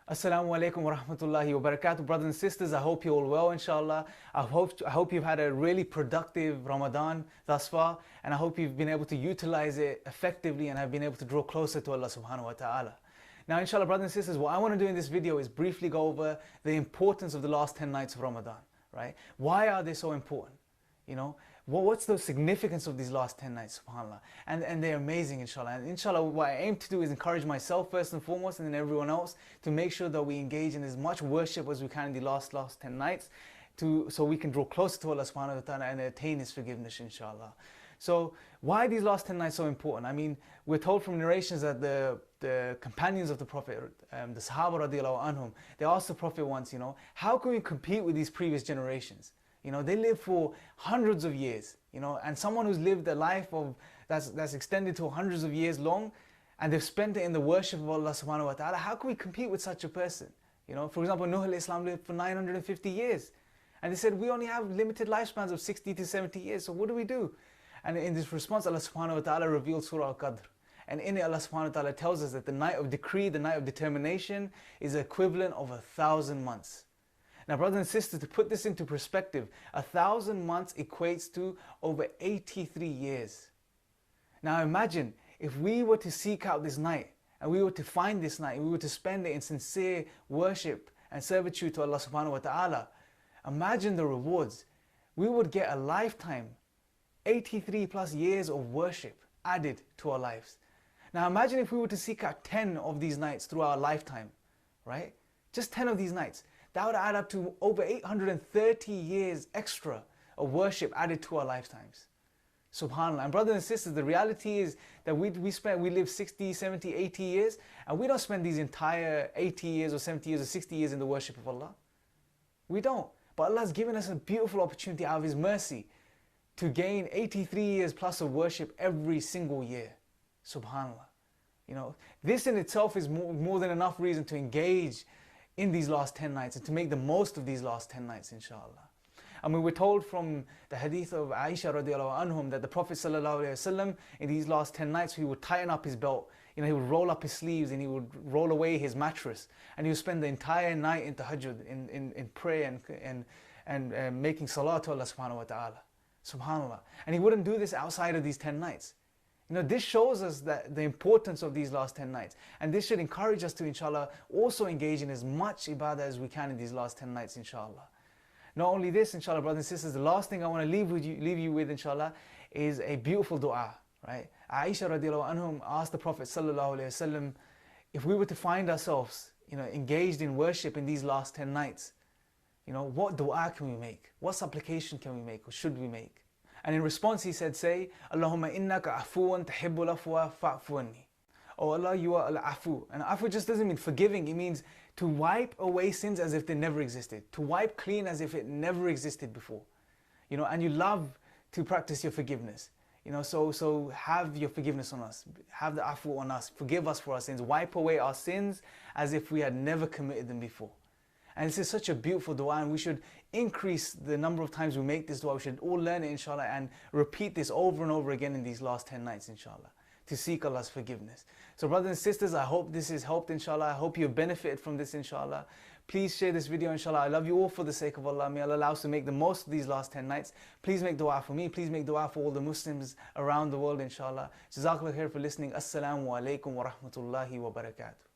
Assalamu alaikum wa rahmatullahi wa barakatuh. Brothers and sisters, I hope you're all well, inshallah. I hope you've had a really productive Ramadan thus far, and I hope you've been able to utilize it effectively and have been able to draw closer to Allah subhanahu wa ta'ala. Now, inshallah, brothers and sisters, what I want to do in this video is briefly go over the importance of the last 10 nights of Ramadan, right? Why are they so important? What's the significance of these last 10 nights, subhanAllah? And they're amazing, inshallah. And inshallah, what I aim to do is encourage myself first and foremost, and then everyone else, to make sure that we engage in as much worship as we can in the last 10 nights, so we can draw closer to Allah subhanahu wa ta'ala and attain His forgiveness, inshallah. So why are these last 10 nights so important? I mean, we're told from narrations that the companions of the Prophet, the Sahaba radiallahu anhum, they asked the Prophet once, how can we compete with these previous generations? They live for hundreds of years, and someone who's lived a life that's extended to hundreds of years long, and they've spent it in the worship of Allah subhanahu wa ta'ala, how can we compete with such a person? For example, Nuh al-Islam lived for 950 years, and they said, we only have limited lifespans of 60 to 70 years, so what do we do? And in this response, Allah subhanahu wa ta'ala revealed Surah Al-Qadr. And in it, Allah subhanahu wa ta'ala tells us that the night of decree, the night of determination, is the equivalent of 1,000 months. Now, brothers and sisters, to put this into perspective, 1,000 months equates to over 83 years. Now imagine if we were to seek out this night, and we were to find this night, and we were to spend it in sincere worship and servitude to Allah subhanahu wa ta'ala. Imagine the rewards. We would get a lifetime, 83 plus years of worship added to our lives. Now imagine if we were to seek out 10 of these nights through our lifetime, right? Just 10 of these nights. That would add up to over 830 years extra of worship added to our lifetimes. SubhanAllah. And brothers and sisters, the reality is that we live 60, 70, 80 years, and we don't spend these entire 80 years or 70 years or 60 years in the worship of Allah. We don't. But Allah has given us a beautiful opportunity out of His mercy to gain 83 years plus of worship every single year. SubhanAllah. This in itself is more than enough reason to engage in these last 10 nights and to make the most of these last 10 nights, inshallah. I mean, we're told from the hadith of Aisha radiallahu anhum that the Prophet sallallahu alayhi wasallam, in these last 10 nights, he would tighten up his belt, he would roll up his sleeves and he would roll away his mattress, and he would spend the entire night in tahajjud, in prayer and making salah to Allah subhanahu wa ta'ala. SubhanAllah. And he wouldn't do this outside of these 10 nights. This shows us that the importance of these last 10 nights. And this should encourage us to, inshallah, also engage in as much ibadah as we can in these last 10 nights, inshallah. Not only this, inshallah, brothers and sisters, the last thing I want to leave you with, inshallah, is a beautiful dua, right? Aisha radiallahu anhum asked the Prophet sallallahu alayhi wasallam, if we were to find ourselves, engaged in worship in these last 10 nights, what dua can we make? What supplication can we make or should we make? And in response he said, say, Allahumma innaka afuwan tuhibbul afwa fa'fu anni. Oh Allah, you are al-afu. And afu just doesn't mean forgiving, it means to wipe away sins as if they never existed. To wipe clean as if it never existed before. And you love to practice your forgiveness. So have your forgiveness on us. Have the afu on us. Forgive us for our sins. Wipe away our sins as if we had never committed them before. And this is such a beautiful dua, and we should increase the number of times we make this dua. We should all learn it, inshallah, and repeat this over and over again in these last 10 nights, inshallah, to seek Allah's forgiveness. So brothers and sisters, I hope this has helped, inshallah. I hope you have benefited from this, inshallah. Please share this video, inshallah. I love you all for the sake of Allah. May Allah allow us to make the most of these last 10 nights. Please make dua for me. Please make dua for all the Muslims around the world, inshallah. Jazakallah khair for listening. Assalamu alaikum wa rahmatullahi wa barakatuh.